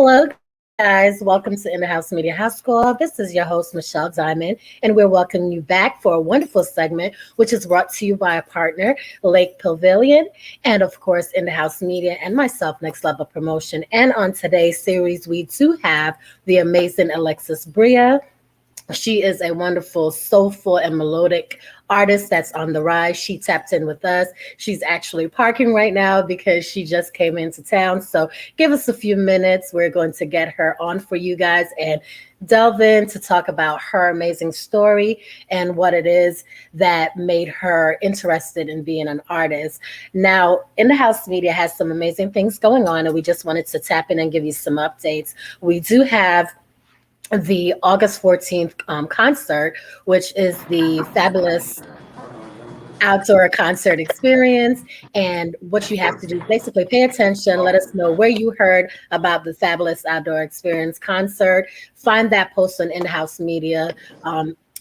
Hello, guys. Welcome to In the House Media House Call. This is your host, Michelle Diamond, and we're welcoming you back for a wonderful segment, which is brought to you by a partner, Lake Pavilion, and of course, In the House Media and myself, Next Level Promotion. And on today's series, we do have the amazing Alexis Bria. She is a wonderful, soulful, and melodic artist that's on the rise. She tapped in with us. She's actually parking right now because she just came into town. So give us a few minutes. We're going to get her on for you guys and delve in to talk about her amazing story and what it is that made her interested in being an artist. Now, In the House Media has some amazing things going on, and we just wanted to tap in and give you some updates. We do have the August 14th concert, which is the fabulous outdoor concert experience. And what you have to do is basically pay attention, let us know where you heard about the fabulous outdoor experience concert. Find that post on In-House Media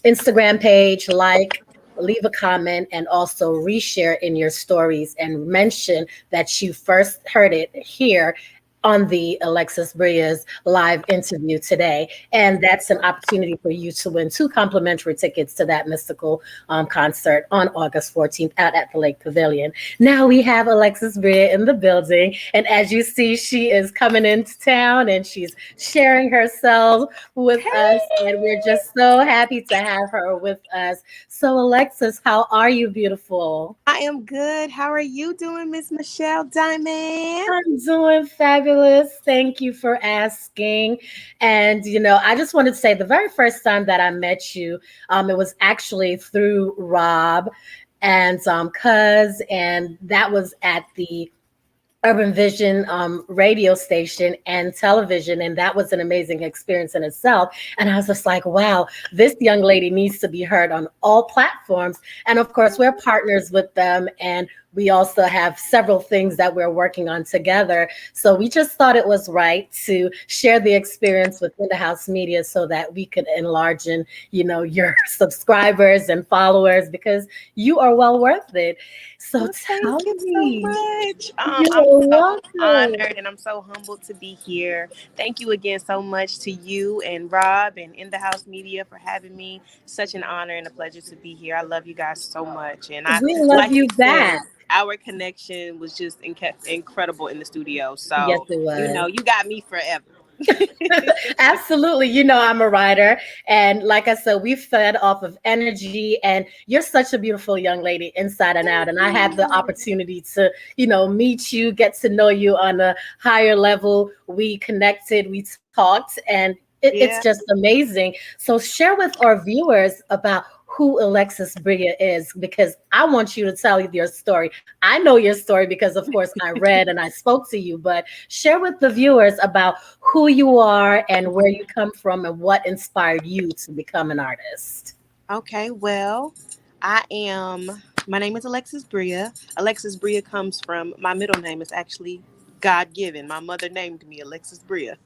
Instagram page, leave a comment, and also reshare in your stories and mention that you first heard it here on the Alexis Bria's live interview today. And that's an opportunity for you to win 2 complimentary tickets to that mystical concert on August 14th out at the Lake Pavilion. Now we have Alexis Bria in the building. And as you see, she is coming into town and she's sharing herself with us. And we're just so happy to have her with us. So Alexis, how are you, beautiful? I am good. How are you doing, Miss Michelle Diamond? I'm doing fabulous. Thank you for asking. And, I just wanted to say the very first time that I met you, it was actually through Rob and Cuz, and that was at the Urban Vision radio station and television. And that was an amazing experience in itself. And I was just like, wow, this young lady needs to be heard on all platforms. And of course, we're partners with them. And we also have several things that we're working on together. So we just thought it was right to share the experience within the house media so that we could enlarge in, your subscribers and followers, because you are well worth it. So Well, tell thank you me. so much. You're I'm so welcome. honored and I'm so humbled to be here. Thank you again so much to you and Rob and In the House Media for having me. Such an honor and a pleasure to be here. I love you guys so much. And We love like you you said, back. our connection was just incredible in the studio. Yes, So, it was. you got me forever. Absolutely. I'm a writer. And like I said, we fed off of energy. And you're such a beautiful young lady inside and out. And I had the opportunity to, meet you, get to know you on a higher level. We connected, we talked, and it's Yeah. just amazing. So share with our viewers about who Alexis Bria is, because I want you to tell your story. I know your story because, of course, I read and I spoke to you, but share with the viewers about who you are and where you come from and what inspired you to become an artist. Okay, well, my name is Alexis Bria. Alexis Bria comes from, my middle name is actually God given. My mother named me Alexis Bria.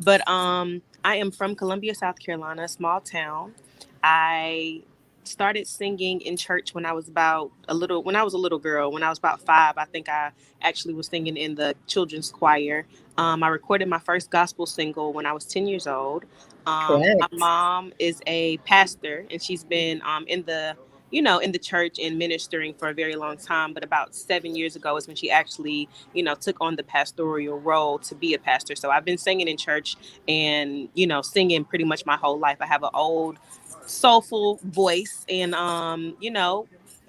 But I am from Columbia, South Carolina, a small town. I started singing in church when I was a little girl. When I was about 5, I think I actually was singing in the children's choir. I recorded my first gospel single when I was 10 years old. My Correct. mom is a pastor, and she's been in the church and ministering for a very long time. But about 7 years ago is when she actually, took on the pastoral role to be a pastor. So I've been singing in church and, singing pretty much my whole life. I have an old, soulful voice. And,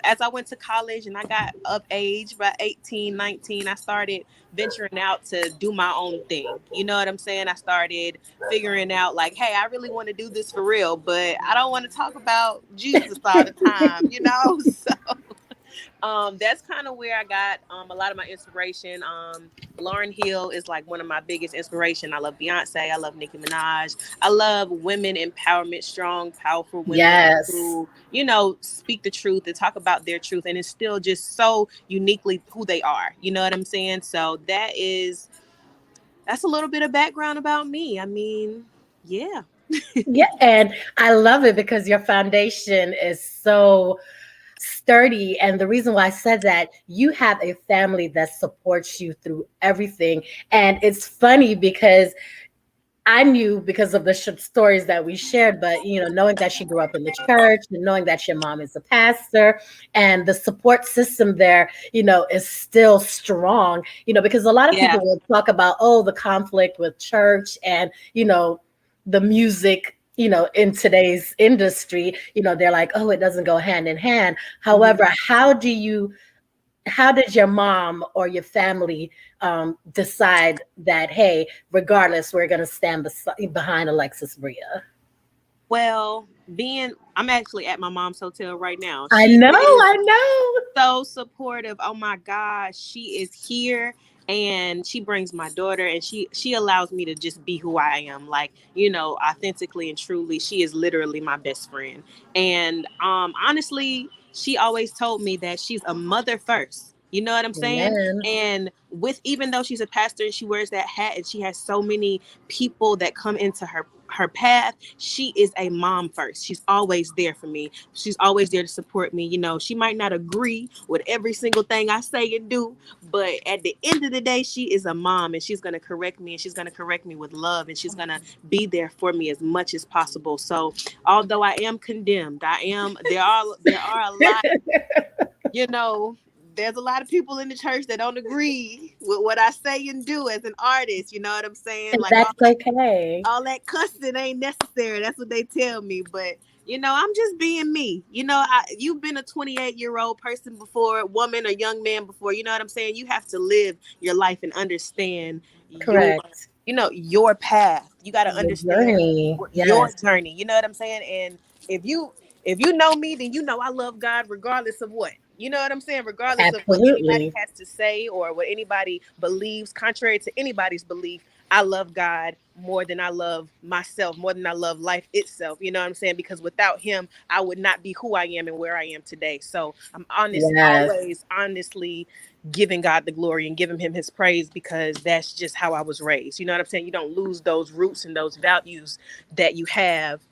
as I went to college and I got of age by 18, 19, I started venturing out to do my own thing. You know what I'm saying? I started figuring out like, hey, I really want to do this for real, but I don't want to talk about Jesus all the time. So that's kind of where I got a lot of my inspiration. Lauryn Hill is like one of my biggest inspiration. I love Beyonce. I love Nicki Minaj. I love women empowerment, strong, powerful women Yes. who, speak the truth and talk about their truth. And it's still just so uniquely who they are. You know what I'm saying? So that's a little bit of background about me. I mean, yeah. Yeah, and I love it because your foundation is so sturdy. And the reason why I said that, you have a family that supports you through everything. And it's funny because I knew because of the stories that we shared, but knowing that she grew up in the church and knowing that your mom is a pastor and the support system there, is still strong, because a lot of Yeah. people will talk about, oh, the conflict with church and, the music, in today's industry, they're like, oh, it doesn't go hand in hand. However, how did your mom or your family decide that, hey, regardless, we're going to stand behind Alexis Bria? Well, I'm actually at my mom's hotel right now. I She know, is I know. so supportive. Oh my gosh, she is here and she brings my daughter and she allows me to just be who I am, like, authentically and truly. She is literally my best friend. And honestly, she always told me that she's a mother first. You know what I'm saying? Amen. And even though she's a pastor and she wears that hat and she has so many people that come into her path, she is a mom first. She's always there for me. She's always there to support me. She might not agree with every single thing I say and do, but at the end of the day, she is a mom and she's going to correct me, and she's going to correct me with love, and she's going to be there for me as much as possible. So although I am condemned, there are a lot, there's a lot of people in the church that don't agree with what I say and do as an artist. You know what I'm saying? And Like that's okay. all that cussing ain't necessary. That's what they tell me. But I'm just being me. You've been a 28-year-old person before, woman or young man before. You know what I'm saying? You have to live your life and understand Correct. your path. You got to Your understand journey. your Yes. journey. You know what I'm saying? And if you know me, then I love God regardless of what. You know what I'm saying? Regardless of what anybody Absolutely. has to say or what anybody believes, contrary to anybody's belief, I love God more than I love myself, more than I love life itself. You know what I'm saying? Because without him, I would not be who I am and where I am today. So I'm Yes. always honestly giving God the glory and giving him his praise, because that's just how I was raised. You know what I'm saying? You don't lose those roots and those values that you have,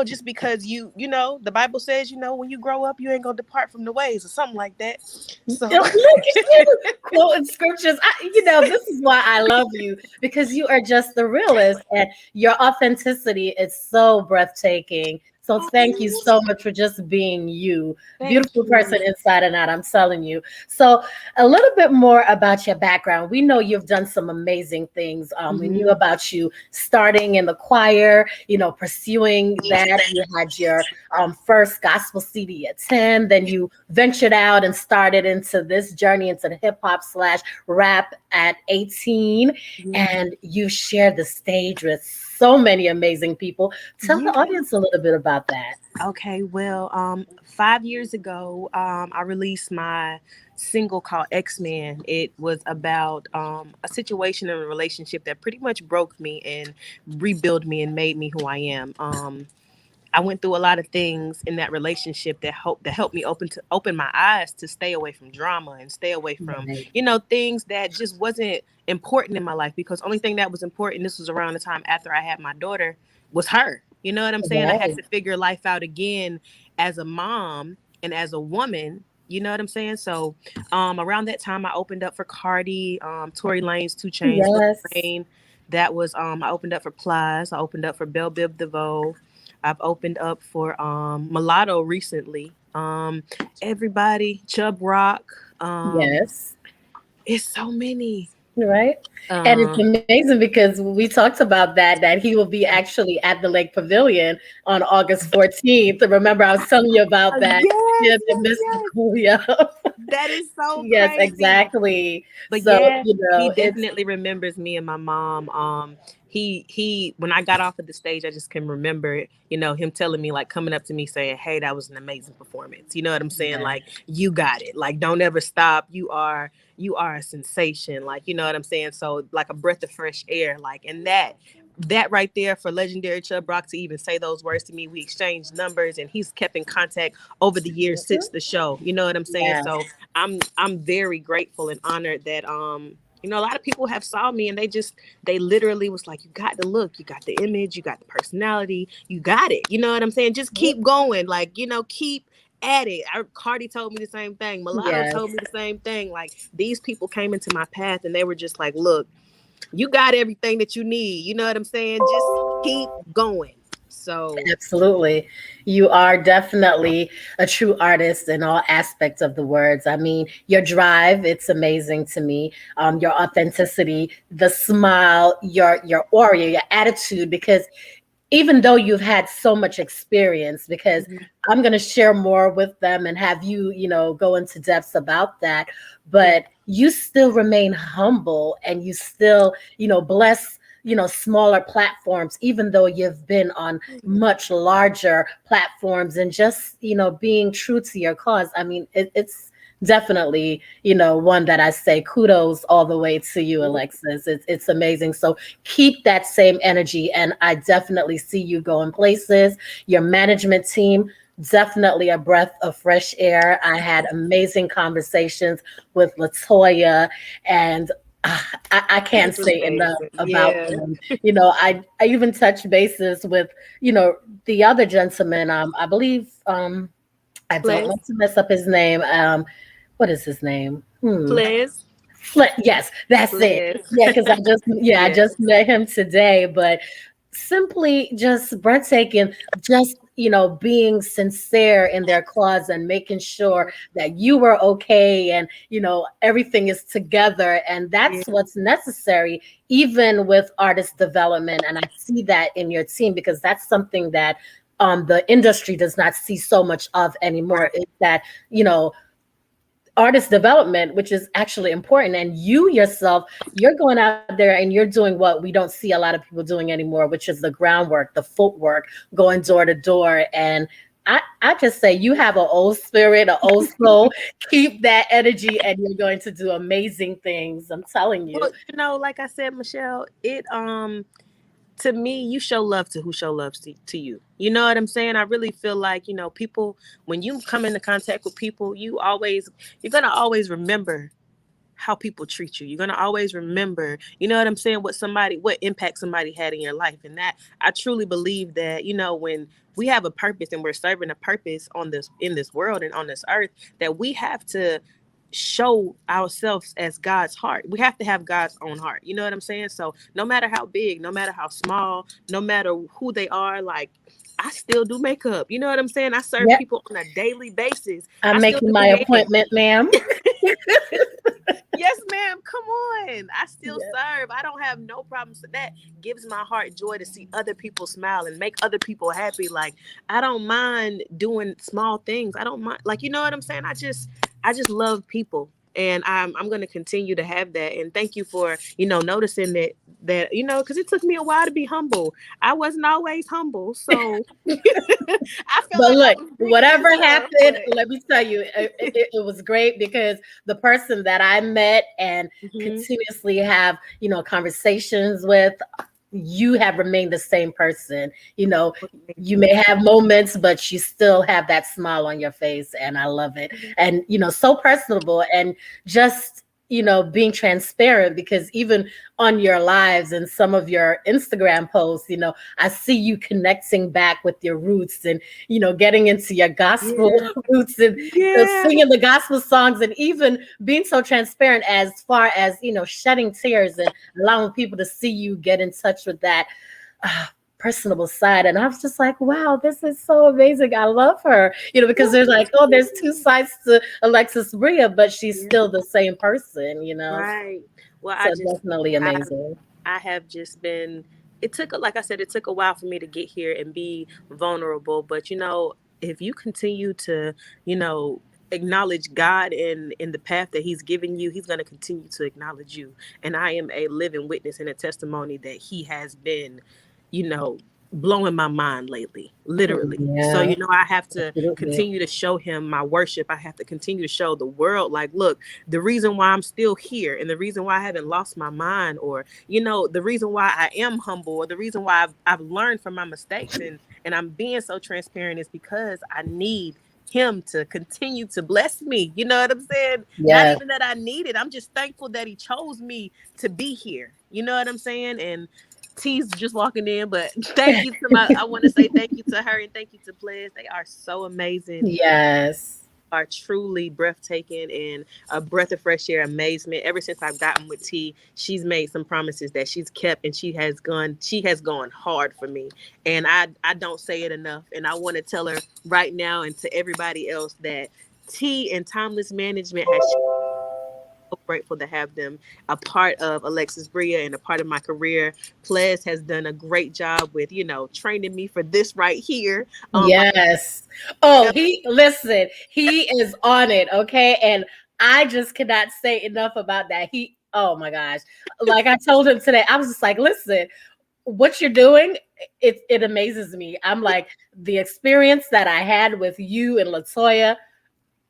just because the Bible says, when you grow up, you ain't gonna depart from the ways or something like that. So Look at you quoting scriptures. This is why I love you, because you are just the realest and your authenticity is so breathtaking. So thank you so much for just being you. thank Beautiful person you. inside and out, I'm telling you. So a little bit more about your background. We know you've done some amazing things. We knew about you starting in the choir, pursuing that. You had your first gospel CD at 10, then you ventured out and started into this journey into the hip hop / rap at 18, and you shared the stage with so many amazing people. Tell the audience a little bit about that. Okay, well, 5 years ago, I released my single called X-Men. It was about a situation in a relationship that pretty much broke me and rebuilt me and made me who I am. I went through a lot of things in that relationship that helped me open my eyes to stay away from drama and stay away from Right. things that just wasn't important in my life, because only thing that was important, this was around the time after I had my daughter, was her. You know what I'm saying? I had Right. to figure life out again as a mom and as a woman. You know what I'm saying? So around that time, I opened up for Cardi, Tory Lanez, 2 Chainz, Lil Yes. Wayne. That was I opened up for Plies. I opened up for Belle Biv DeVoe. I've opened up for Mulatto recently. Everybody, Chubb Rock. Yes. It's so many. Right. And it's Uh, amazing because we talked about that he will be actually at the Lake Pavilion on August 14th. Remember, I was telling you about that. yes, Yeah, the yes, yes. mystical. Yeah. That is so Yes, crazy. exactly. But So, yeah, he it's definitely remembers me and my mom. He when I got off of the stage, I just can remember, him telling me, like, coming up to me saying, "Hey, that was an amazing performance." You know what I'm saying? yeah. Like, you got it. Like, don't ever stop. You are a sensation. Like, you know what I'm saying? So, like a breath of fresh air. Like, and that right there, for legendary Chubb Rock to even say those words to me. We exchanged numbers and he's kept in contact over the years since the show. You know what I'm saying? Yeah. So I'm very grateful and honored that a lot of people have saw me and they literally was like, you got the look, you got the image, you got the personality, you got it. You know what I'm saying? Just keep going. Like, keep at it. Cardi told me the same thing. Mulatto Yes. told me the same thing. Like, these people came into my path and they were just like, look, you got everything that you need. You know what I'm saying? Just keep going. So Absolutely. You are definitely a true artist in all aspects of the words. I mean, your drive, it's amazing to me. Your authenticity, the smile, your aura, your attitude, because even though you've had so much experience, because I'm going to share more with them and have you, go into depths about that, but you still remain humble and you still, bless, smaller platforms, even though you've been on much larger platforms and just, being true to your cause. I mean, it's definitely, one that I say kudos all the way to you, Alexis. It's amazing. So keep that same energy. And I definitely see you going places. Your management team, definitely a breath of fresh air. I had amazing conversations with Latoya, and I can't say enough about them. I even touched bases with, the other gentleman. I believe I don't want to mess up his name. What is his name? Please. Yes, that's it. Yeah, because I just met him today, but simply just breathtaking, just being sincere in their cause and making sure that you were okay and everything is together, and that's what's necessary even with artist development. And I see that in your team, because that's something that the industry does not see so much of anymore. Is that artist development, which is actually important. And you yourself, you're going out there and you're doing what we don't see a lot of people doing anymore, which is the groundwork, the footwork, going door to door. And I just say you have an old spirit, an old soul. Keep that energy and you're going to do amazing things. I'm telling you. Well, like I said, Michelle, to me, you show love to who show love to you. You know what I'm saying? I really feel like, people, when you come into contact with people, you're going to always remember how people treat you. You're going to always remember, you know what I'm saying, what impact somebody had in your life. And that I truly believe that, when we have a purpose and we're serving a purpose in this world and on this earth, that we have to show ourselves as God's heart. We have to have God's own heart. You know what I'm saying? So no matter how big, no matter how small, no matter who they are, like, I still do makeup. You know what I'm saying? I serve people on a daily basis. I'm making my appointment, ma'am. Yes, ma'am. Come on. I still serve. I don't have no problems with that. Gives my heart joy to see other people smile and make other people happy. Like, I don't mind doing small things. I don't mind. Like, you know what I'm saying? I just love people. And I'm going to continue to have that. And thank you for, noticing that, because it took me a while to be humble. I wasn't always humble. So I feel but like look, whatever happened, let me tell you, it was great, because the person that I met and continuously have, conversations with, you have remained the same person. You may have moments, but you still have that smile on your face, and I love it. And so personable, and just being transparent, because even on your lives and some of your Instagram posts, I see you connecting back with your roots and getting into your gospel roots and singing the gospel songs, and even being so transparent as far as shedding tears and allowing people to see you get in touch with that personable side. And I was just like, wow, this is so amazing. I love her, because there's like, there's two sides to Alexis Bria, but she's still the same person, Right. Well, so definitely amazing. I have just been, like I said, it took a while for me to get here and be vulnerable. But, if you continue to, acknowledge God in the path that he's given you, he's going to continue to acknowledge you. And I am a living witness and a testimony that he has been, blowing my mind lately, literally. So, I have to continue to show him my worship. I have to continue to show the world, like, look, the reason why I'm still here and the reason why I haven't lost my mind, or, the reason why I am humble, or the reason why I've learned from my mistakes and I'm being so transparent is because I need him to continue to bless me. You know what I'm saying? Not even that I need it. I'm just thankful that he chose me to be here. You know what I'm saying? And T's just walking in, but thank you to I want to say thank you to her and thank you to Pledge. They are so amazing. Yes. are truly breathtaking and a breath of fresh air amazement. Ever since I've gotten with T, she's made some promises that she's kept, and she has gone hard for me. And I don't say it enough. And I want to tell her right now and to everybody else that T and Timeless Management has so grateful to have them a part of Alexis Bria and a part of my career. Ples has done a great job with, training me for this right here. Yes. Oh, he is on it, okay? And I just cannot say enough about that. Oh my gosh. Like I told him today, I was just like, listen, what you're doing, it amazes me. I'm like, the experience that I had with you and Latoya,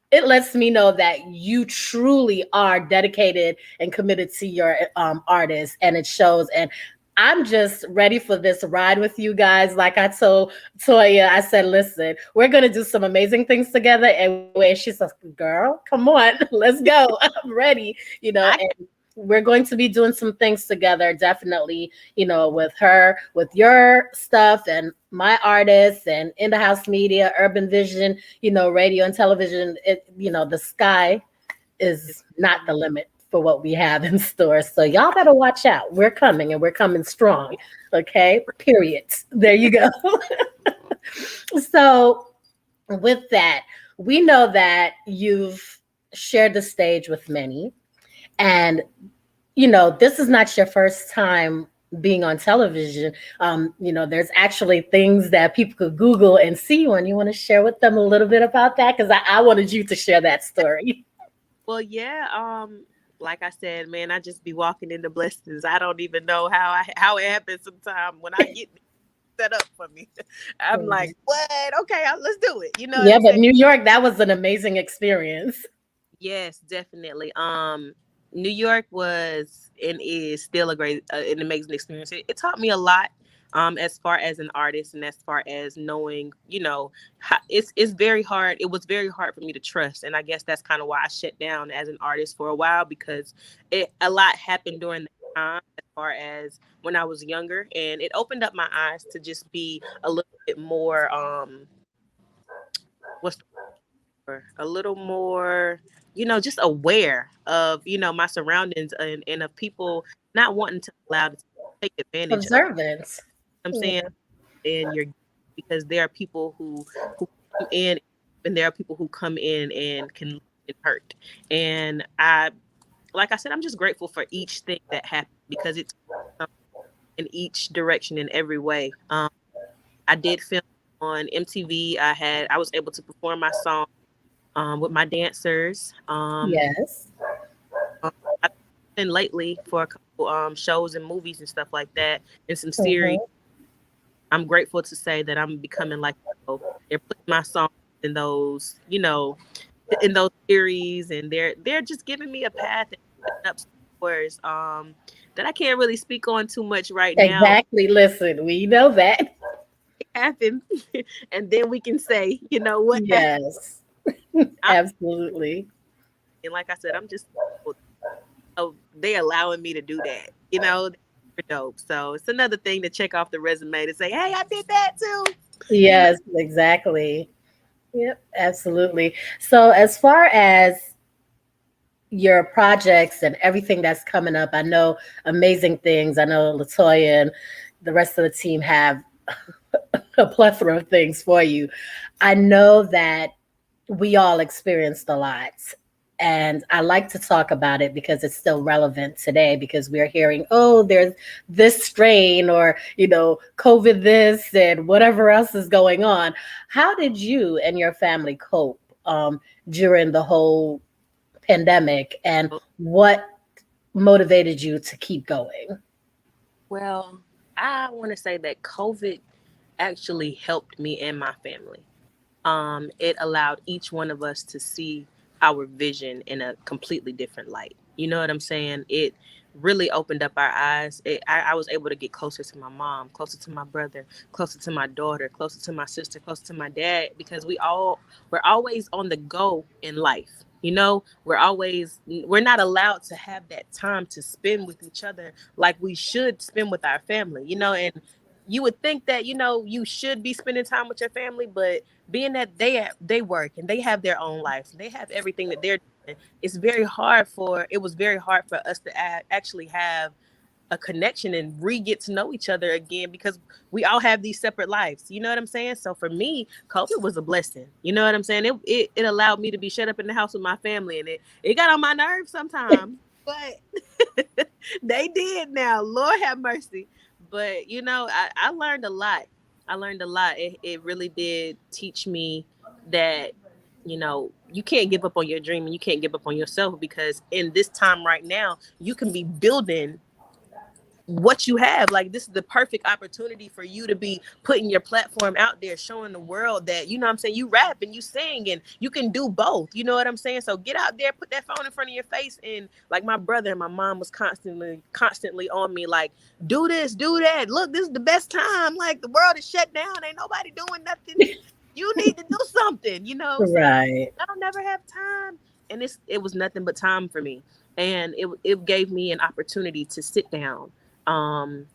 it lets me know that you truly are dedicated and committed to your artist, and it shows. And I'm just ready for this ride with you guys. Like I told Toya, I said, listen, we're gonna do some amazing things together. And she's like, girl, come on, let's go. I'm ready, I and we're going to be doing some things together, definitely, with her, with your stuff and my artists and in the house media, urban vision, radio and television. The sky is not the limit for what we have in store. So y'all better watch out. We're coming, and we're coming strong. Okay. Period. There you go. So with that, we know that you've shared the stage with many, and this is not your first time being on television. There's actually things that people could Google and see you, and you want to share with them a little bit about that? Because I wanted you to share that story. Well, yeah. Like I said, man, I just be walking into blessings. I don't even know how it happens sometimes when I get set up for me. I'm like, what? Okay, let's do it. You know what Yeah, I'm but saying? New York, that was an amazing experience. Yes, definitely. New York was and is still an amazing experience. It taught me a lot, as far as an artist and as far as knowing, it's very hard. It was very hard for me to trust, and I guess that's kind of why I shut down as an artist for a while, because a lot happened during that time as far as when I was younger, and it opened up my eyes to just be a little bit more what's a little more, just aware of, my surroundings, and of people not wanting to allow to take advantage of. Observance. I'm saying, Yeah. and you're because there are people who come in, and there are people who come in and can hurt. And like I said, I'm just grateful for each thing that happened, because it's in each direction in every way. I did film on MTV. I was able to perform my song with my dancers. Yes. I've been lately for a couple shows and movies and stuff like that, and some series. Mhm. I'm grateful to say that I'm becoming like, they're putting my song in those, in those series, and they're just giving me a path and opening up some doors that I can't really speak on too much right now. Exactly. Listen, we know that. It happened, and then we can say, what happened. Yes. I'm, Absolutely. and like I said, I'm just they allowing me to do that. They're dope. So it's another thing to check off the resume to say, hey, I did that too. You know, Yes, exactly. Yep, absolutely. So, as far as your projects and everything that's coming up, I know amazing things. I know Latoya and the rest of the team have a plethora of things for you. I know that we all experienced a lot. And I like to talk about it because it's still relevant today, because we're hearing, oh, there's this strain, or, COVID this and whatever else is going on. How did you and your family cope during the whole pandemic, and what motivated you to keep going? well, I want to say that COVID actually helped me and my family. It allowed each one of us to see our vision in a completely different light. You know what I'm saying? It really opened up our eyes. I was able to get closer to my mom, closer to my brother, closer to my daughter, closer to my sister, closer to my dad, because we're always on the go in life. We're not allowed to have that time to spend with each other like we should spend with our family, and you would think that, you know, you should be spending time with your family, but being that they work and they have their own lives and they have everything that they're doing, it was very hard for us to actually have a connection and re-get to know each other again, because we all have these separate lives. You know what I'm saying? So for me, COVID was a blessing. You know what I'm saying? It allowed me to be shut up in the house with my family, and it got on my nerves sometimes, but they did now. Lord have mercy. But, you know, I learned a lot. I learned a lot. It really did teach me that, you know, you can't give up on your dream and you can't give up on yourself, because in this time right now, you can be building what you have. Like, this is the perfect opportunity for you to be putting your platform out there, showing the world that, you know what I'm saying, you rap and you sing and you can do both. You know what I'm saying? So get out there, put that phone in front of your face. And like, my brother and my mom was constantly on me, like, do this, do that. Look, this is the best time. Like, the world is shut down. Ain't nobody doing nothing. You need to do something, you know? Right. So I don't never have time. And it was nothing but time for me. And it gave me an opportunity to sit down and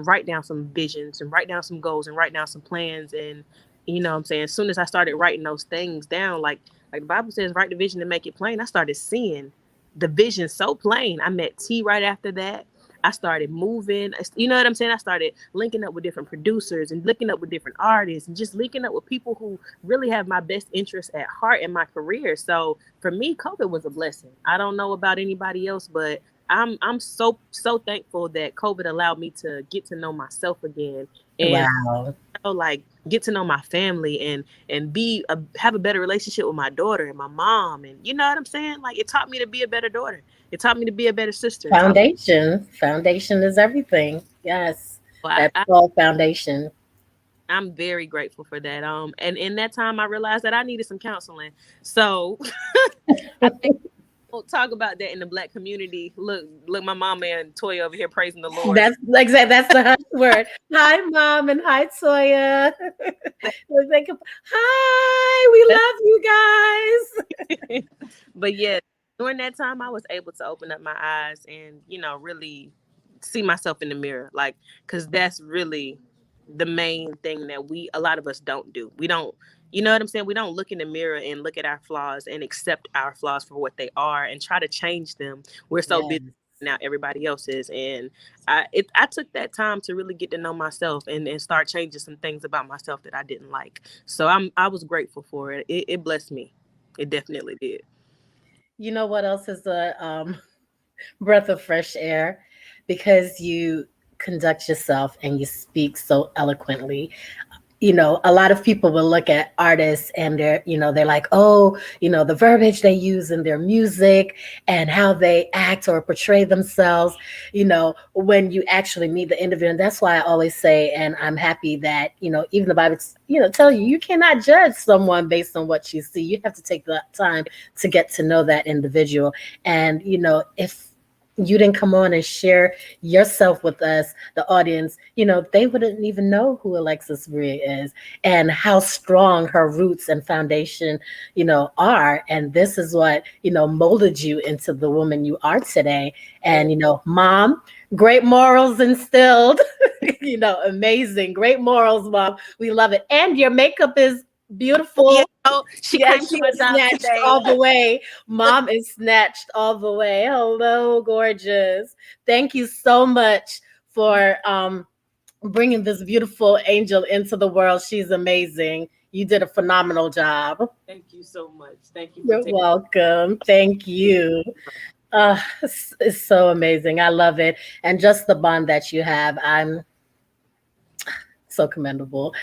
write down some visions and write down some goals and write down some plans. And, you know what I'm saying, as soon as I started writing those things down, like the Bible says, write the vision and make it plain, I started seeing the vision so plain. I met T right after that. I started moving, you know what I'm saying? I started linking up with different producers and linking up with different artists and just linking up with people who really have my best interests at heart in my career. So for me, COVID was a blessing. I don't know about anybody else, but I'm so thankful that COVID allowed me to get to know myself again, and Wow. you know, like, get to know my family and have a better relationship with my daughter and my mom. And you know what I'm saying? Like, it taught me to be a better daughter. It taught me to be a better sister. Foundation is everything. Yes. That's all foundation. I'm very grateful for that. And in that time, I realized that I needed some counseling. So I think we'll talk about that in the Black community. Look, my mama and Toya over here praising the Lord. That's exactly, that's the hush word. Hi, Mom, and hi, Toya. Hi, we love you guys. But yeah, during that time, I was able to open up my eyes and, you know, really see myself in the mirror, like, because that's really the main thing that a lot of us don't do. We don't, you know what I'm saying? We don't look in the mirror and look at our flaws and accept our flaws for what they are and try to change them. We're so busy now, everybody else is. And I took that time to really get to know myself and start changing some things about myself that I didn't like. So I was grateful for it. It blessed me. It definitely did. You know what else is a breath of fresh air? Because you conduct yourself and you speak so eloquently. You know, a lot of people will look at artists and they're like, oh, the verbiage they use in their music and how they act or portray themselves, when you actually meet the individual. And that's why I always say, and I'm happy that, even the Bible, tell you cannot judge someone based on what you see. You have to take the time to get to know that individual. And, if you didn't come on and share yourself with us, the audience, they wouldn't even know who Alexis Bria is and how strong her roots and foundation, are. And this is what, molded you into the woman you are today. And, Mom, great morals instilled, amazing, great morals, Mom. We love it. And your makeup is beautiful. Yeah, she is snatched all the way. Mom is snatched all the way. Hello, gorgeous. Thank you so much for bringing this beautiful angel into the world. She's amazing. You did a phenomenal job. Thank you so much. Thank you. You're welcome. Thank you. It's so amazing. I love it. And just the bond that you have, I'm so commendable.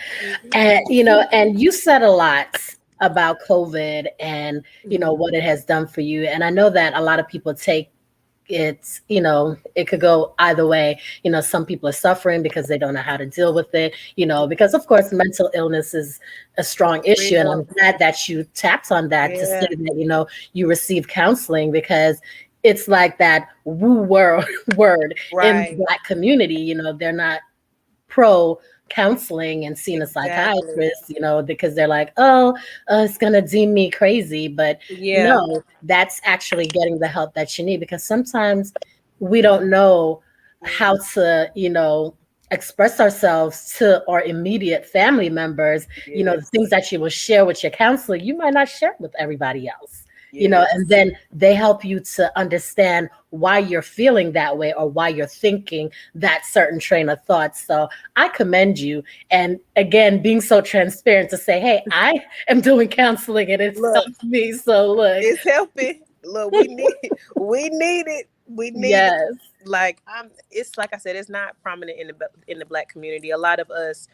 And and you said a lot about COVID and what it has done for you. And I know that a lot of people take it, it could go either way. Some people are suffering because they don't know how to deal with it, because of course mental illness is a strong issue. And I'm glad that you tapped on that to say that, you receive counseling, because it's like that woo word in the Black community. They're not pro counseling and seeing a psychiatrist, because they're like, it's gonna deem me crazy. But no, that's actually getting the help that you need, because sometimes we don't know how to, express ourselves to our immediate family members, the Yes. things that you will share with your counselor, you might not share with everybody else. And Yes. then they help you to understand why you're feeling that way or why you're thinking that certain train of thought. So I commend you. And again, being so transparent to say, hey, I am doing counseling and it's Look, helped me. So look, it's helping. Look, we need it. We need it. yes, Like it's like I said, it's not prominent in the Black community. A lot of us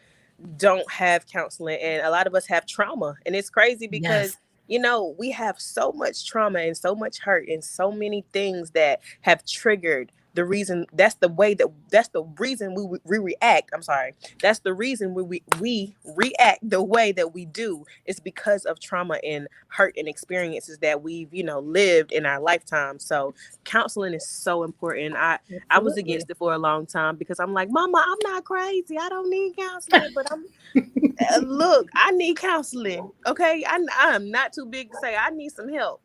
don't have counseling, and a lot of us have trauma, and it's crazy because yes, we have so much trauma and so much hurt and so many things that have triggered the reason. That's the reason we react. I'm sorry, that's the reason we react the way that we do. Is because of trauma and hurt and experiences that we've lived in our lifetime. So counseling is so important. I was absolutely. against it for a long time because I'm like, Mama, I'm not crazy, I don't need counseling. But look, I need counseling. Okay, I'm not too big to say I need some help.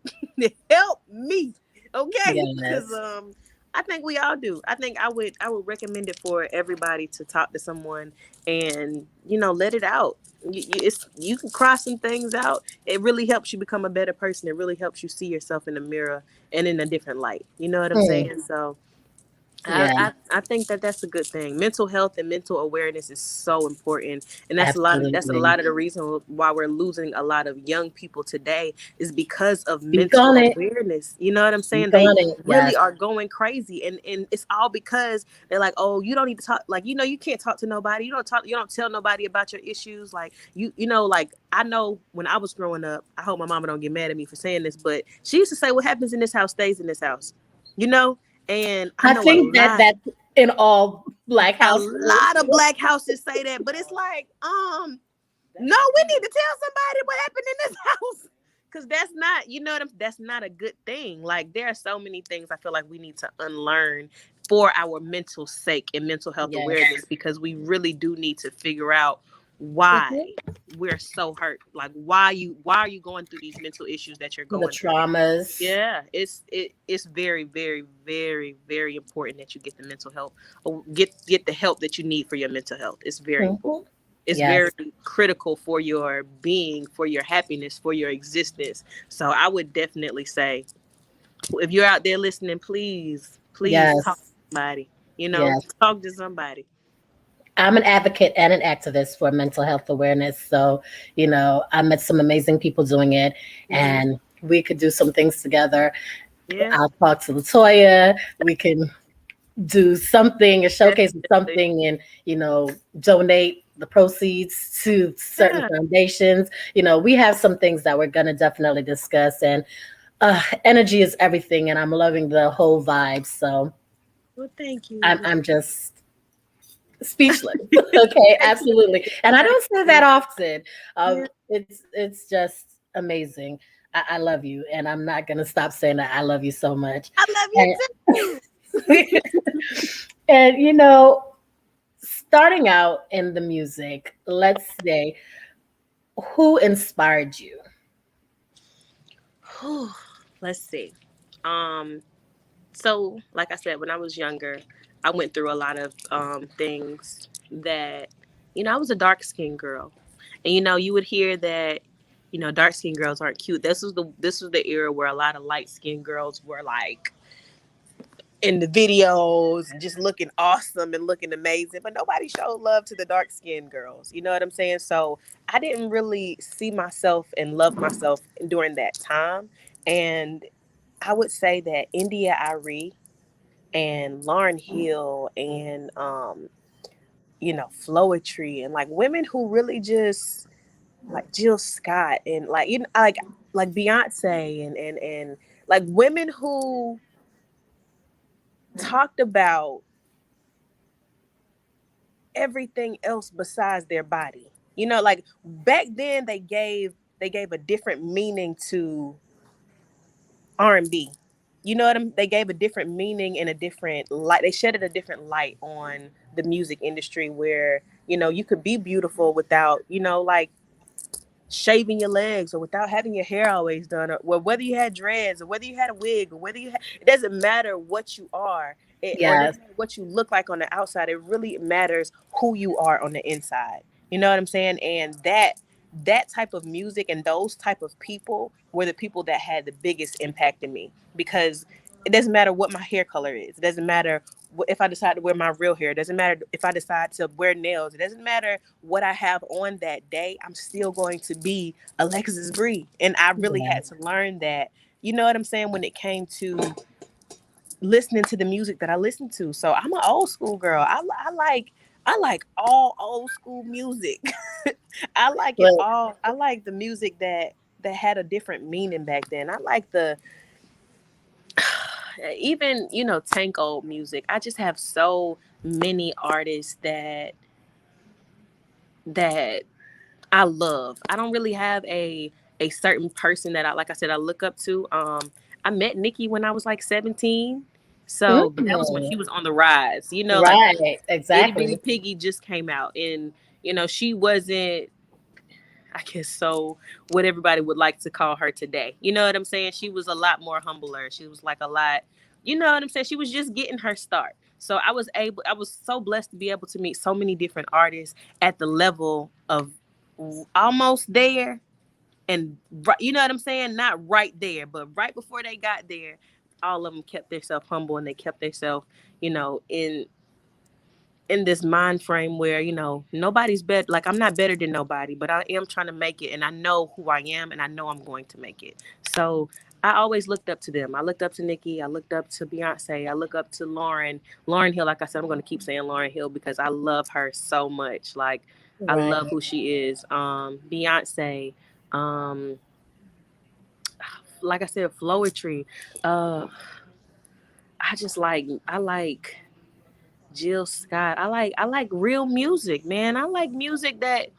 Help me, okay? Because Yes. I think we all do. I think I would recommend it for everybody to talk to someone and let it out. You can cross some things out. It really helps you become a better person. It really helps you see yourself in the mirror and in a different light. You know what I'm Mm, saying? So I, yeah, I I think that that's a good thing. Mental health and mental awareness is so important, and that's a lot absolutely. of the reason why we're losing a lot of young people today is because of Speak mental on it. awareness. You know what I'm saying? Speak They on it. really Yes. are going crazy, and it's all because they're like, oh, you don't need to talk. Like you can't talk to nobody. You don't tell nobody about your issues. Like like I know when I was growing up. I hope my mama don't get mad at me for saying this, but she used to say, "What happens in this house stays in this house." You know. And I I know a think that lot, that's in all Black a households. lot of Black houses say that, but it's like, no, we need to tell somebody what happened in this house. Cause that's not, that's not a good thing. Like there are so many things I feel like we need to unlearn for our mental sake and mental health Yes. awareness because we really do need to figure out why Mhm. we're so hurt. Like why are you going through these mental issues that you're The going through? traumas. Yeah, it's very, very, very, very important that you get the mental health or get the help that you need for your mental health. It's very important. Mhm. It's very Yes. critical for your being, for your happiness, for your existence. So I would definitely say, if you're out there listening, please talk to Yes. somebody. Yes. Talk to somebody. I'm an advocate and an activist for mental health awareness. So, I met some amazing people doing it Hmm. and we could do some things together. Yeah, I'll talk to Latoya. We can do something, a showcase of definitely. something, and donate the proceeds to certain Yeah. foundations. We have some things that we're gonna definitely discuss, and energy is everything, and I'm loving the whole vibe. So Well, thank I'm you. I'm just speechless. Okay, absolutely, and I Thank don't say that you. often. Yeah, It's just amazing. I love you, and I'm not gonna stop saying that I love you so much. I love you And, too. and starting out in the music, let's say, who inspired you? Let's see. Um, so like I said, when I was younger, I went through a lot of things that, I was a dark skinned girl. And you would hear that, dark skinned girls aren't cute. This was the era where a lot of light skinned girls were like in the videos, just looking awesome and looking amazing, but nobody showed love to the dark skinned girls. You know what I'm saying? So I didn't really see myself and love myself during that time. And I would say that India Ari and Lauren Hill and Floetry and like women who really just like Jill Scott and like like Beyonce and like women who talked about everything else besides their body. Like back then they gave a different meaning to R&B. They gave a different meaning and a different light. They shedded a different light on the music industry where, you could be beautiful without, like shaving your legs or without having your hair always done or well, whether you had dreads or whether you had a wig or it doesn't matter what you are. Or Yes. doesn't matter what you look like on the outside. It really matters who you are on the inside. You know what I'm saying? And that type of music and those type of people were the people that had the biggest impact in me, because it doesn't matter what my hair color is. It doesn't matter if I decide to wear my real hair. It doesn't matter if I decide to wear nails. It doesn't matter what I have on that day. I'm still going to be Alexis Bree. And I really Yeah. had to learn that, you know what I'm saying, when it came to listening to the music that I listen to. So I'm an old school girl. I like all old school music. I like it But all. I like the music that had a different meaning back then. I like the even, you know, Tank old music. I just have so many artists that I love. I don't really have a certain person that I, like I said, I look up to. I met Nikki when I was like 17. So, but that was when she was on the rise. You know, like when right, Itty Bitty exactly. Piggy just came out, and you know, she wasn't, I guess, so what everybody would like to call her today. You know what I'm saying? She was a lot more humbler. She was like a lot, you know what I'm saying? She was just getting her start. So I was so blessed to be able to meet so many different artists at the level of almost there, and you know what I'm saying? Not right there, but right before they got there, all of them kept themselves humble, and they kept themselves, you know, in this mind frame where, you know, nobody's better. Like, I'm not better than nobody, but I am trying to make it, and I know who I am, and I know I'm going to make it. So I always looked up to them. I looked up to Nicki. I looked up to Beyonce. I look up to Lauren Hill. Like I said, I'm going to keep saying Lauren Hill because I love her so much. Like, I Right. love who she is. Beyonce. Um, like I said, Flowetry. I like Jill Scott. I like real music, man. I like music that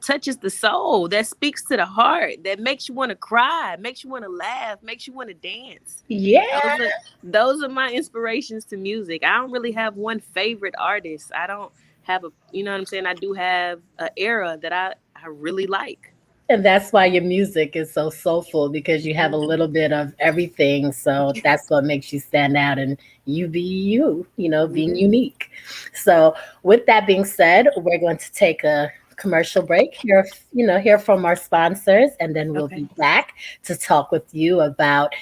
touches the soul, that speaks to the heart, that makes you want to cry, makes you want to laugh, makes you want to dance. Yeah. Those are my inspirations to music. I don't really have one favorite artist. I don't have a, you know what I'm saying? I do have an era that I really like. And that's why your music is so soulful, because you have a little bit of everything. So that's what makes you stand out, and you be you, being Mhm. unique. So with that being said, we're going to take a commercial break, hear from our sponsors, and then we'll Okay. be back to talk with you about,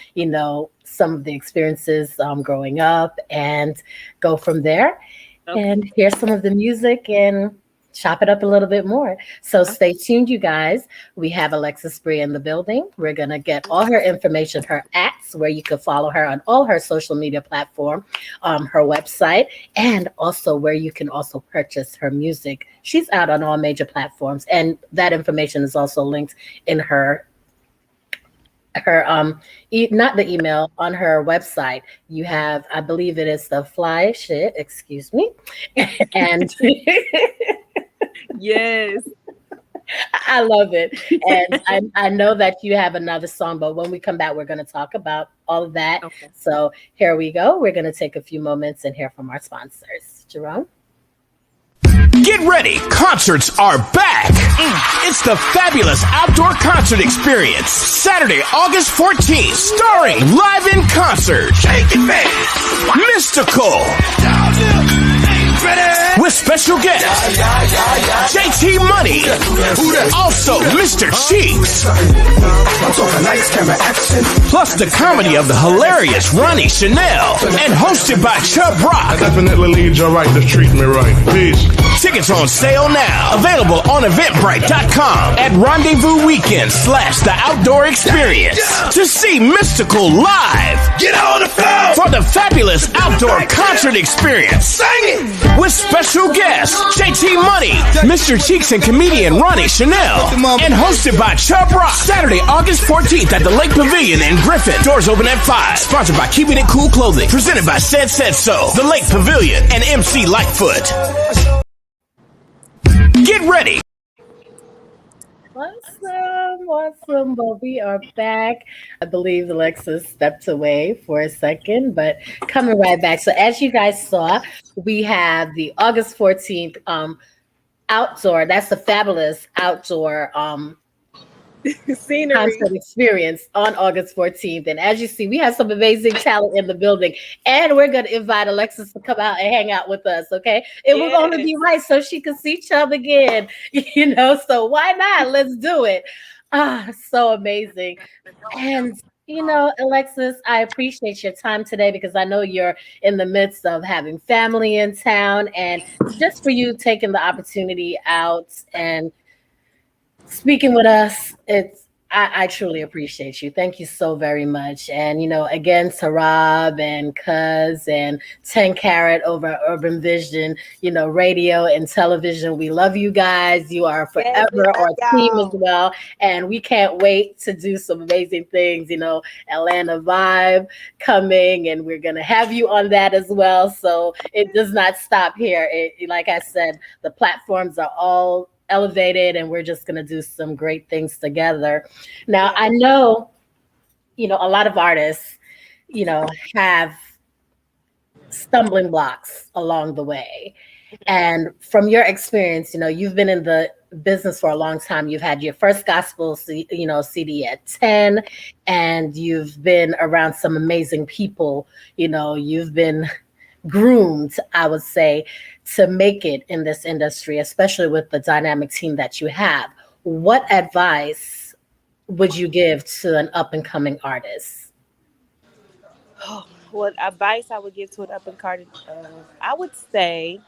some of the experiences growing up, and go from there Okay. and hear some of the music and chop it up a little bit more. So stay tuned, you guys. We have Alexis Bree in the building. We're going to get all her information, her acts, where you can follow her on all her social media platform, her website, and also where you can also purchase her music. She's out on all major platforms, and that information is also linked in not the email, on her website. You have, I believe it is the fly shit, excuse me. And Yes. I love it. And I know that you have another song, but when we come back, we're going to talk about all of that. Okay. So here we go. We're going to take a few moments and hear from our sponsors. Jerome? Get ready, concerts are back. It's the Fabulous Outdoor Concert Experience, Saturday, August 14th, starring live in concert, Mystical, with special guest JT Money, also Mr. Cheeks, plus the comedy of the hilarious Ronnie Chanel, and hosted by Chubb Rock. Definitely leads you right to treat me right. Peace. Tickets on sale now. Available on Eventbrite.com at Rendezvous Weekend / The Outdoor Experience. To see Mystical live. Get on the floor For the Fabulous Outdoor Concert Experience. Sing it. With special guests JT Money, Mr. Cheeks, and comedian Ronnie Chanel. And hosted by Chubb Rock. Saturday, August 14th at the Lake Pavilion in Griffin. Doors open at 5. Sponsored by Keeping It Cool Clothing. Presented by Said So, the Lake Pavilion, and MC Lightfoot. Get ready. Awesome. Well, we are back. I believe Alexis stepped away for a second, but coming right back. So as you guys saw, we have the August 14th outdoor. That's the Fabulous Outdoor Scenery. concert experience on August 14th. And as you see, we have some amazing talent in the building. And we're going to invite Alexis to come out and hang out with us, okay? It will only be right so she can see Chubb again, so why not? Let's do it. So amazing. And Alexis, I appreciate your time today because I know you're in the midst of having family in town, and just for you taking the opportunity out and speaking with us, I truly appreciate you. Thank you so very much. And again, to Rob and Cuz and 10 Carat over at Urban Vision, radio and television. We love you guys. You are forever our team as well. And we can't wait to do some amazing things. Atlanta Vibe coming, and we're gonna have you on that as well. So it does not stop here. Like I said, the platforms are all elevated, and we're just going to do some great things together. Now, I know, a lot of artists, have stumbling blocks along the way. And from your experience, you've been in the business for a long time. You've had your first gospel, CD at 10, and you've been around some amazing people. You've been groomed, I would say, to make it in this industry, especially with the dynamic team that you have. What advice would you give to an up and coming artist? What advice I would give to an up and coming I would say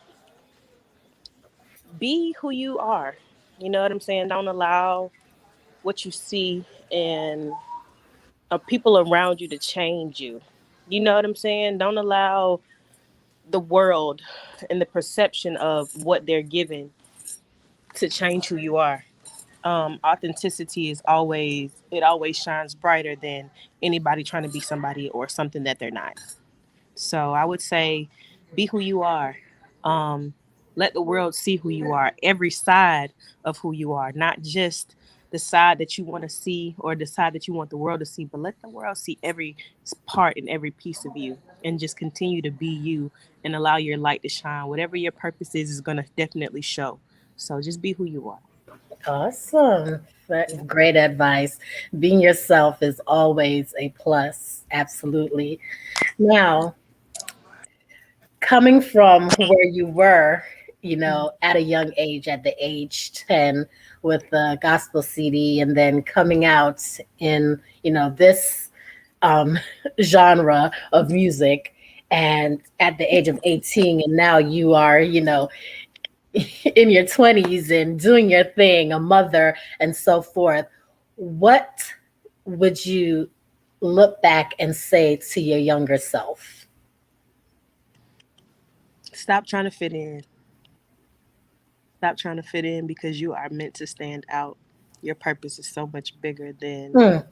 be who you are. You know what I'm saying? Don't allow what you see and people around you to change you. You know what I'm saying? Don't allow the world and the perception of what they're given to change who you are. Authenticity always shines brighter than anybody trying to be somebody or something that they're not. So I would say be who you are. Let the world see who you are, every side of who you are, not just the side that you want to see or the side that you want the world to see, but let the world see every part and every piece of you, and just continue to be you and allow your light to shine. Whatever your purpose is going to definitely show. So just be who you are. Awesome. That's great advice. Being yourself is always a plus. Absolutely. Now, coming from where you were, at a young age, at the age 10 with the gospel CD, and then coming out in, this genre of music, and at the age of 18, and now you are, in your 20s and doing your thing, a mother and so forth. What would you look back and say to your younger self? Stop trying to fit in. Stop trying to fit in, because you are meant to stand out. Your purpose is so much bigger than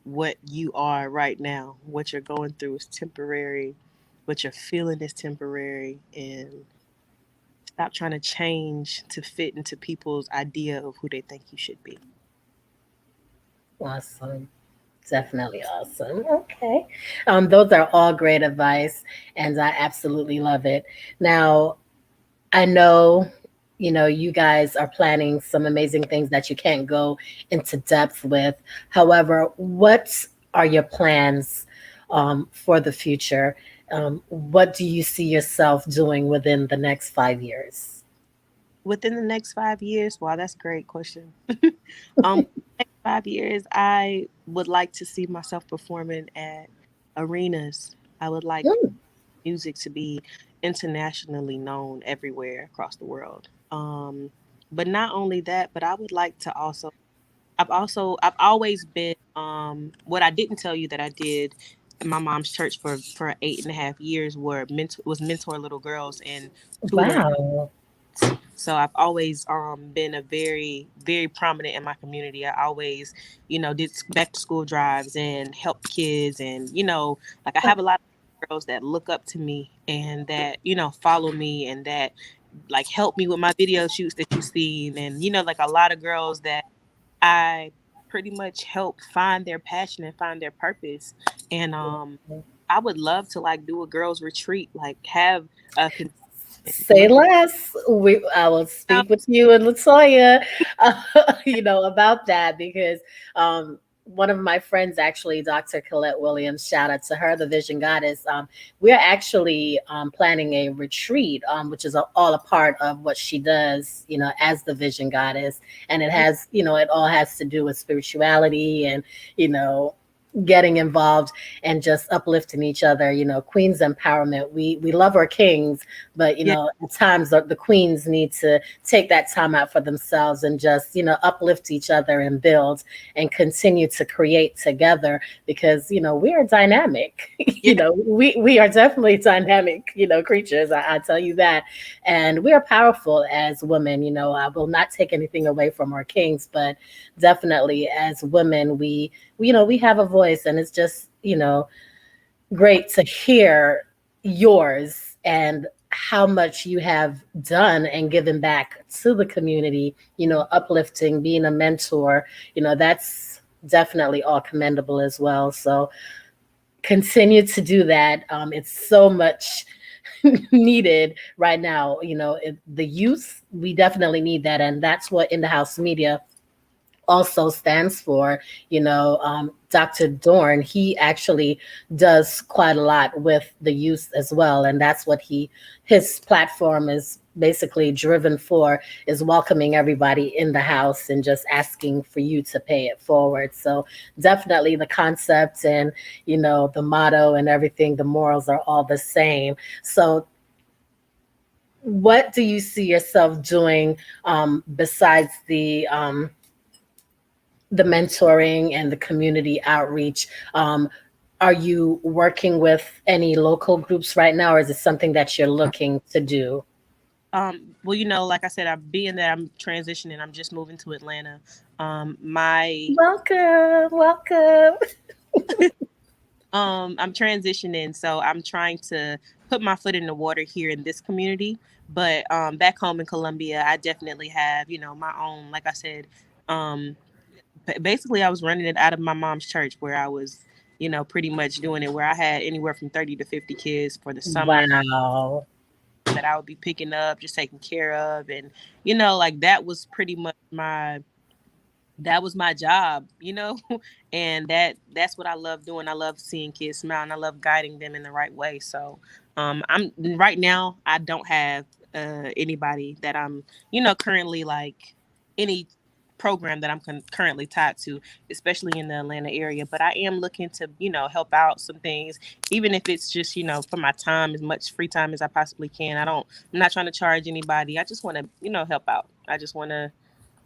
what you are right now. What you're going through is temporary. What you're feeling is temporary. And stop trying to change to fit into people's idea of who they think you should be. Awesome. Definitely awesome. Okay. Those are all great advice, and I absolutely love it. Now, I know, you guys are planning some amazing things that you can't go into depth with. However, what are your plans for the future? What do you see yourself doing within the next 5 years? Within the next 5 years? Wow, that's a great question. Next 5 years, I would like to see myself performing at arenas. I would like music to be internationally known everywhere across the world. But not only that, but I would like to I've always been, what I didn't tell you that I did in my mom's church for 8.5 years was mentor little girls and tutor. Wow. So I've always been a very, very prominent in my community. I always, did back to school drives and helped kids. And, I have a lot of girls that look up to me and that, follow me and that help me with my video shoots that you've seen. And, a lot of girls that I pretty much help find their passion and find their purpose. And I would love to do a girls retreat, have a Say less. I will speak with you and Latoya, about that because one of my friends, actually, Dr. Colette Williams, shout out to her, the Vision Goddess. We're actually planning a retreat, which is all a part of what she does, as the Vision Goddess, and it has, it all has to do with spirituality and, getting involved and just uplifting each other, queens empowerment. We love our kings, but at times the queens need to take that time out for themselves and just uplift each other and build and continue to create together, because we are dynamic. We are definitely dynamic creatures, I tell you that, and we are powerful as women. I will not take anything away from our kings, but definitely as women we have a voice, and it's just great to hear yours and how much you have done and given back to the community, uplifting, being a mentor, that's definitely all commendable as well. So continue to do that. It's so much needed right now. The youth, we definitely need that, and that's what In the House Media also stands for. Dr. Dorn, he actually does quite a lot with the youth as well, and that's what his platform is basically driven for, is welcoming everybody in the house and just asking for you to pay it forward. So definitely the concept and the motto and everything, the morals are all the same. So what do you see yourself doing besides the mentoring and the community outreach? Are you working with any local groups right now, or is it something that you're looking to do? Well, like I said, I'm transitioning. I'm just moving to Atlanta. Welcome. I'm transitioning, so I'm trying to put my foot in the water here in this community. But back home in Columbia, I definitely have, my own, like I said, basically I was running it out of my mom's church, where I was, pretty much doing it, where I had anywhere from 30 to 50 kids for the summer. Wow. That I would be picking up, just taking care of. And, like that was pretty much my job, and that's what I love doing. I love seeing kids smile, and I love guiding them in the right way. So I'm right now, I don't have anybody that I'm, currently like any program that I'm currently tied to, especially in the Atlanta area. But I am looking to, help out some things, even if it's just, for my time, as much free time as I possibly can. I'm not trying to charge anybody. I just want to, help out. I just want to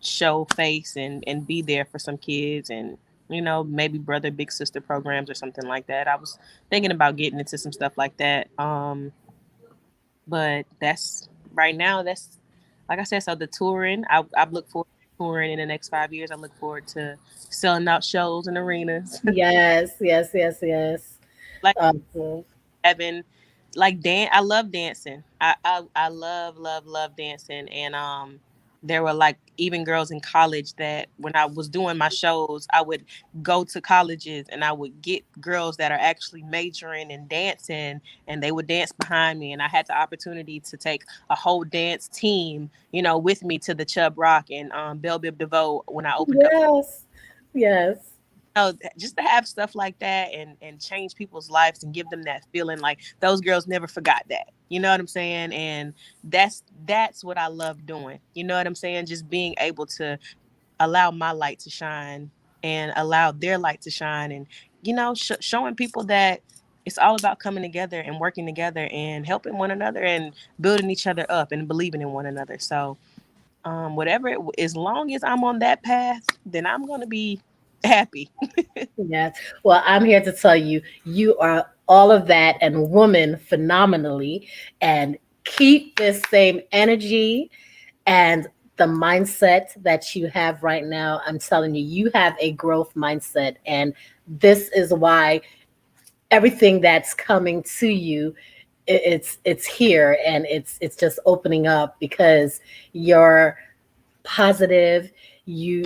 show face and be there for some kids, and, maybe brother, big sister programs or something like that. I was thinking about getting into some stuff like that. But that's right now, that's, like I said, so the touring, I look forward to touring in the next 5 years. I look forward to selling out shows and arenas. Yes. Like having, like, I love dancing. I love dancing. And there were like even girls in college that when I was doing my shows, I would go to colleges and I would get girls that are actually majoring in dancing, and they would dance behind me. And I had the opportunity to take a whole dance team, with me to the Chubb Rock and Belle Biv DeVoe when I opened up. Yes. Just to have stuff like that and change people's lives and give them that feeling like those girls never forgot that. You know what I'm saying? And that's what I love doing. You know what I'm saying? Just being able to allow my light to shine and allow their light to shine, and, showing people that it's all about coming together and working together and helping one another and building each other up and believing in one another. So as long as I'm on that path, then I'm going to be happy. Yes. Well, I'm here to tell you, you are all of that and woman phenomenally, and keep this same energy and the mindset that you have right now. I'm telling you, you have a growth mindset, and this is why everything that's coming to you, it's here, and it's just opening up, because you're positive, you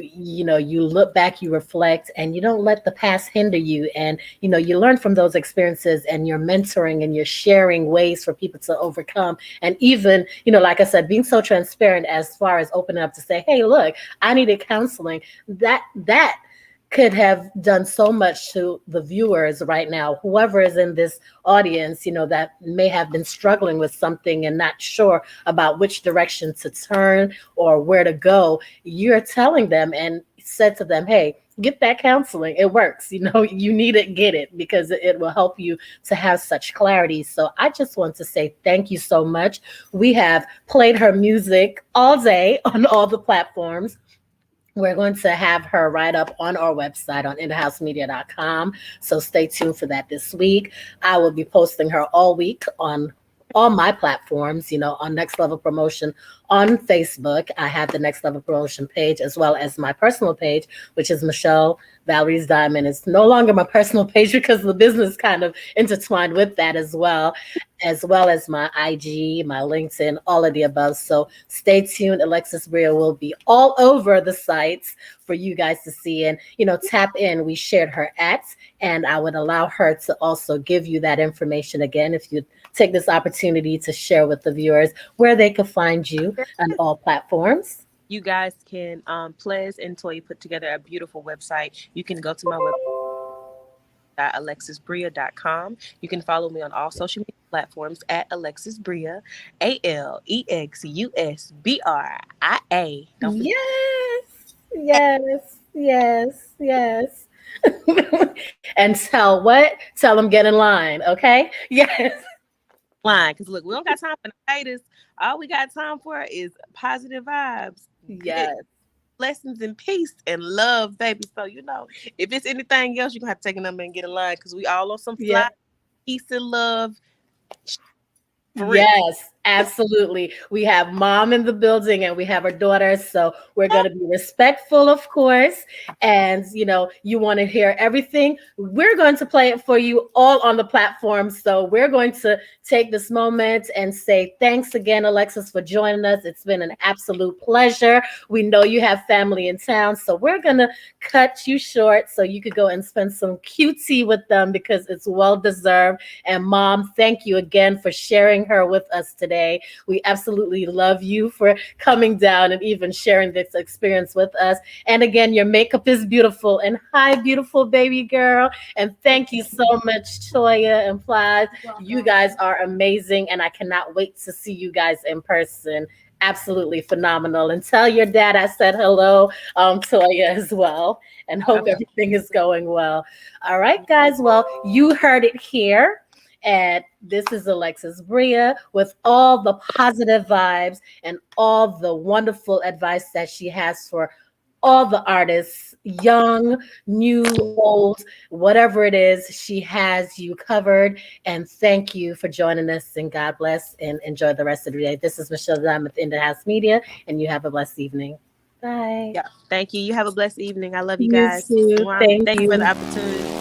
look back, you reflect, and you don't let the past hinder you. And, you learn from those experiences, and you're mentoring and you're sharing ways for people to overcome. And even, like I said, being so transparent as far as opening up to say, hey, look, I needed counseling. That could have done so much to the viewers right now, whoever is in this audience, that may have been struggling with something and not sure about which direction to turn or where to go. You're telling them and said to them, hey, get that counseling. It works. You need it, get it, because it will help you to have such clarity. So I just want to say thank you so much. We have played her music all day on all the platforms. We're going to have her right up on our website on inthehousemedia.com. So stay tuned for that this week. I will be posting her all week on all my platforms, on Next Level Promotion on Facebook. I have the Next Level Promotion page as well as my personal page, which is Michelle Valerie's Diamond. It's no longer my personal page because the business kind of intertwined with that as well as my IG, my LinkedIn, all of the above. So stay tuned. Alexis Bria will be all over the sites for you guys to see. And, tap in. We shared her and I would allow her to also give you that information again if you take this opportunity to share with the viewers where they can find you on all platforms. You guys can, Plez and Toya put together a beautiful website. You can go to my website, alexisbria.com. You can follow me on all social media platforms at Alexis Bria, ALEXUSBRIA. Yes. And tell them get in line, okay? Yes. Line, because look, we don't got time for haters. All we got time for is positive vibes. Yes. Blessings and peace and love, baby. So, if it's anything else, you're going to have to take a number and get in line because we all on some fly peace and love. Yes, absolutely. We have mom in the building and we have our daughter. So we're going to be respectful, of course. And, you want to hear everything. We're going to play it for you all on the platform. So we're going to take this moment and say thanks again, Alexis, for joining us. It's been an absolute pleasure. We know you have family in town, so we're going to cut you short so you could go and spend some QT with them because it's well deserved. And mom, thank you again for sharing her with us today. We absolutely love you for coming down and even sharing this experience with us. And again, your makeup is beautiful. And hi, beautiful baby girl. And thank you so much, Toya and Plaz. You guys are amazing. And I cannot wait to see you guys in person. Absolutely phenomenal. And tell your dad I said hello, Toya, as well. And hope everything is going well. All right, guys. Well, you heard it here. And this is Alexis Bria with all the positive vibes and all the wonderful advice that she has for all the artists, young, new, old, whatever it is, she has you covered. And thank you for joining us, and God bless and enjoy the rest of the day. This is Michelle Diamond with In the House Media, and you have a blessed evening. Bye. Yeah, thank you. You have a blessed evening. I love you guys. You too. Thank you you for the opportunity.